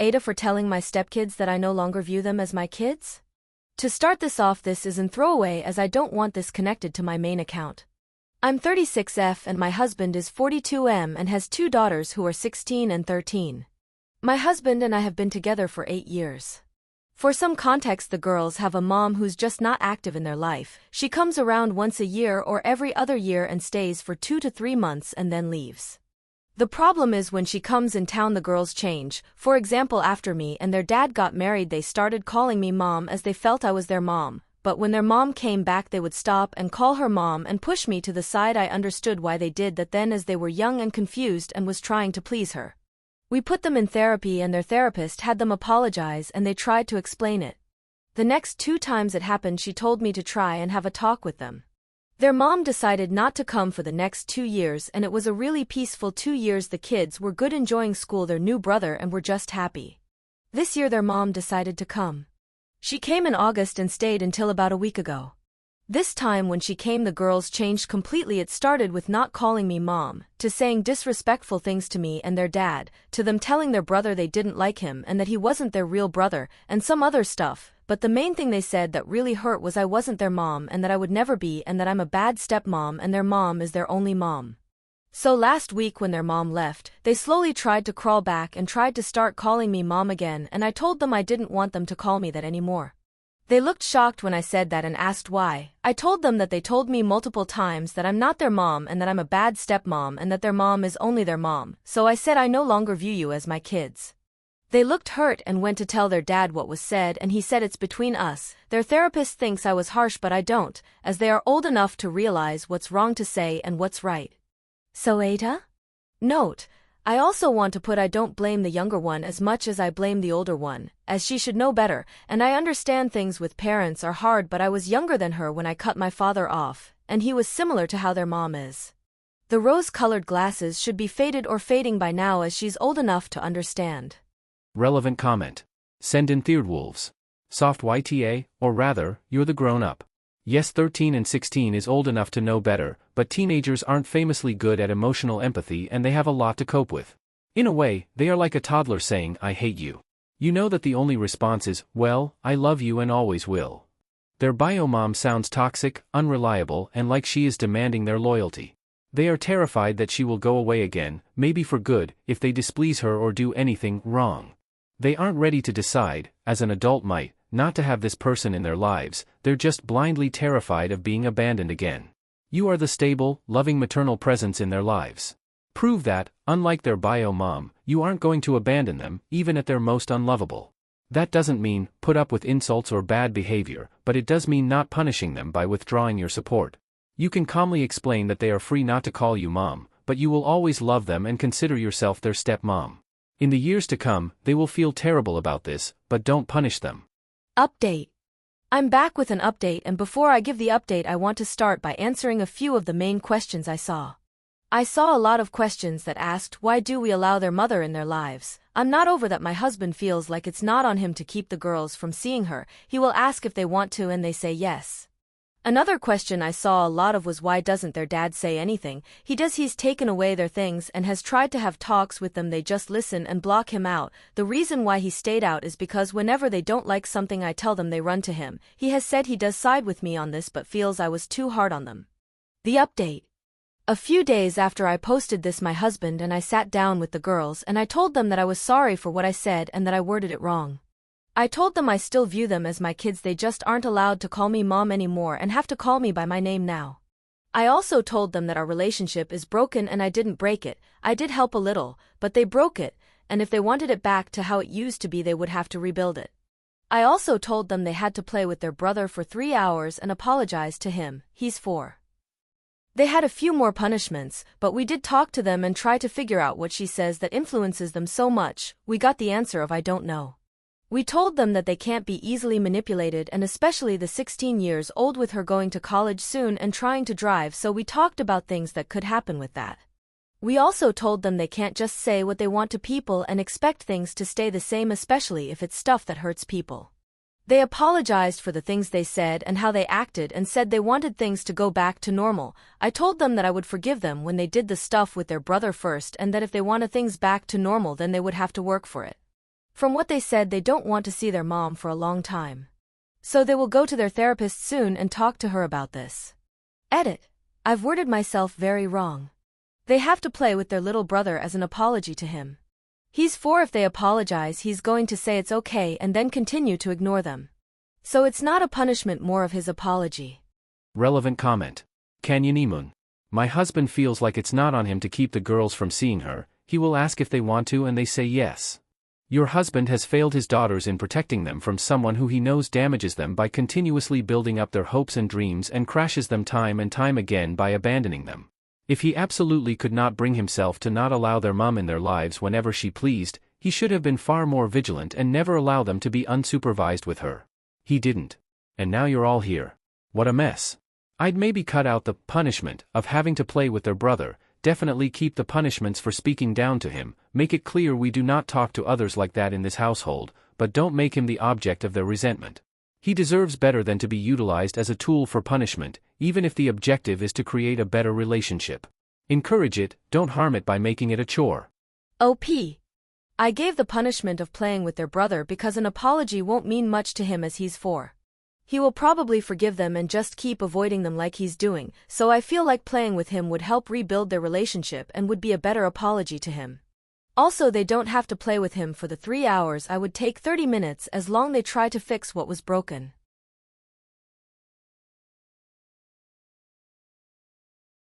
AITA for telling my stepkids that I no longer view them as my kids? To start this off, this is in throwaway as I don't want this connected to my main account. I'm 36F and my husband is 42M and has two daughters who are 16 and 13. My husband and I have been together for 8 years. For some context, the girls have a mom who's just not active in their life. She comes around once a year or every other year and stays for 2 to 3 months and then leaves. The problem is when she comes in town the girls change. For example, after me and their dad got married they started calling me mom as they felt I was their mom, but when their mom came back they would stop and call her mom and push me to the side. I understood why they did that then as they were young and confused and was trying to please her. We put them in therapy and their therapist had them apologize and they tried to explain it. The next 2 times it happened she told me to try and have a talk with them. Their mom decided not to come for the next 2 years and it was a really peaceful 2 years. The kids were good, enjoying school, their new brother, and were just happy. This year their mom decided to come. She came in August and stayed until about a week ago. This time when she came the girls changed completely. It started with not calling me mom, to saying disrespectful things to me and their dad, to them telling their brother they didn't like him and that he wasn't their real brother, and some other stuff. But the main thing they said that really hurt was I wasn't their mom and that I would never be and that I'm a bad stepmom and their mom is their only mom. So last week when their mom left, they slowly tried to crawl back and tried to start calling me mom again, and I told them I didn't want them to call me that anymore. They looked shocked when I said that and asked why. I told them that they told me multiple times that I'm not their mom and that I'm a bad stepmom and that their mom is only their mom, so I said I no longer view you as my kids. They looked hurt and went to tell their dad what was said and he said it's between us. Their therapist thinks I was harsh but I don't, as they are old enough to realize what's wrong to say and what's right. So AITA? Note, I also want to put I don't blame the younger one as much as I blame the older one, as she should know better, and I understand things with parents are hard but I was younger than her when I cut my father off, and he was similar to how their mom is. The rose-colored glasses should be faded or fading by now as she's old enough to understand. Relevant comment. Send in Third Wolves. Soft YTA, or rather, you're the grown-up. Yes, 13 and 16 is old enough to know better, but teenagers aren't famously good at emotional empathy and they have a lot to cope with. In a way, they are like a toddler saying, I hate you. You know that the only response is, well, I love you and always will. Their bio mom sounds toxic, unreliable, and like she is demanding their loyalty. They are terrified that she will go away again, maybe for good, if they displease her or do anything wrong. They aren't ready to decide, as an adult might, not to have this person in their lives. They're just blindly terrified of being abandoned again. You are the stable, loving maternal presence in their lives. Prove that, unlike their bio mom, you aren't going to abandon them, even at their most unlovable. That doesn't mean put up with insults or bad behavior, but it does mean not punishing them by withdrawing your support. You can calmly explain that they are free not to call you mom, but you will always love them and consider yourself their stepmom. In the years to come, they will feel terrible about this, but don't punish them. Update. I'm back with an update, and before I give the update I want to start by answering a few of the main questions I saw. I saw a lot of questions that asked why do we allow their mother in their lives. I'm not over that. My husband feels like it's not on him to keep the girls from seeing her. He will ask if they want to and they say yes. Another question I saw a lot of was why doesn't their dad say anything? He does. He's taken away their things and has tried to have talks with them. They just listen and block him out. The reason why he stayed out is because whenever they don't like something I tell them they run to him. He has said he does side with me on this but feels I was too hard on them. The update. A few days after I posted this my husband and I sat down with the girls and I told them that I was sorry for what I said and that I worded it wrong. I told them I still view them as my kids, they just aren't allowed to call me mom anymore and have to call me by my name now. I also told them that our relationship is broken and I didn't break it. I did help a little, but they broke it, and if they wanted it back to how it used to be they would have to rebuild it. I also told them they had to play with their brother for 3 hours and apologize to him. He's 4. They had a few more punishments, but we did talk to them and try to figure out what she says that influences them so much. We got the answer of I don't know. We told them that they can't be easily manipulated, and especially the 16 years old with her going to college soon and trying to drive, so we talked about things that could happen with that. We also told them they can't just say what they want to people and expect things to stay the same, especially if it's stuff that hurts people. They apologized for the things they said and how they acted and said they wanted things to go back to normal. I told them that I would forgive them when they did the stuff with their brother first and that if they wanted things back to normal then they would have to work for it. From what they said, they don't want to see their mom for a long time. So they will go to their therapist soon and talk to her about this. Edit. I've worded myself very wrong. They have to play with their little brother as an apology to him. He's 4. If they apologize, he's going to say it's okay and then continue to ignore them. So it's not a punishment, more of his apology. Relevant comment. Kanyanimun. My husband feels like it's not on him to keep the girls from seeing her. He will ask if they want to and they say yes. Your husband has failed his daughters in protecting them from someone who he knows damages them by continuously building up their hopes and dreams and crashes them time and time again by abandoning them. If he absolutely could not bring himself to not allow their mom in their lives whenever she pleased, he should have been far more vigilant and never allow them to be unsupervised with her. He didn't. And now you're all here. What a mess. I'd maybe cut out the punishment of having to play with their brother, definitely keep the punishments for speaking down to him, make it clear we do not talk to others like that in this household, but don't make him the object of their resentment. He deserves better than to be utilized as a tool for punishment, even if the objective is to create a better relationship. Encourage it, don't harm it by making it a chore. OP. I gave the punishment of playing with their brother because an apology won't mean much to him as he's 4. He will probably forgive them and just keep avoiding them like he's doing, so I feel like playing with him would help rebuild their relationship and would be a better apology to him. Also, they don't have to play with him for the 3 hours. I would take 30 minutes as long they try to fix what was broken.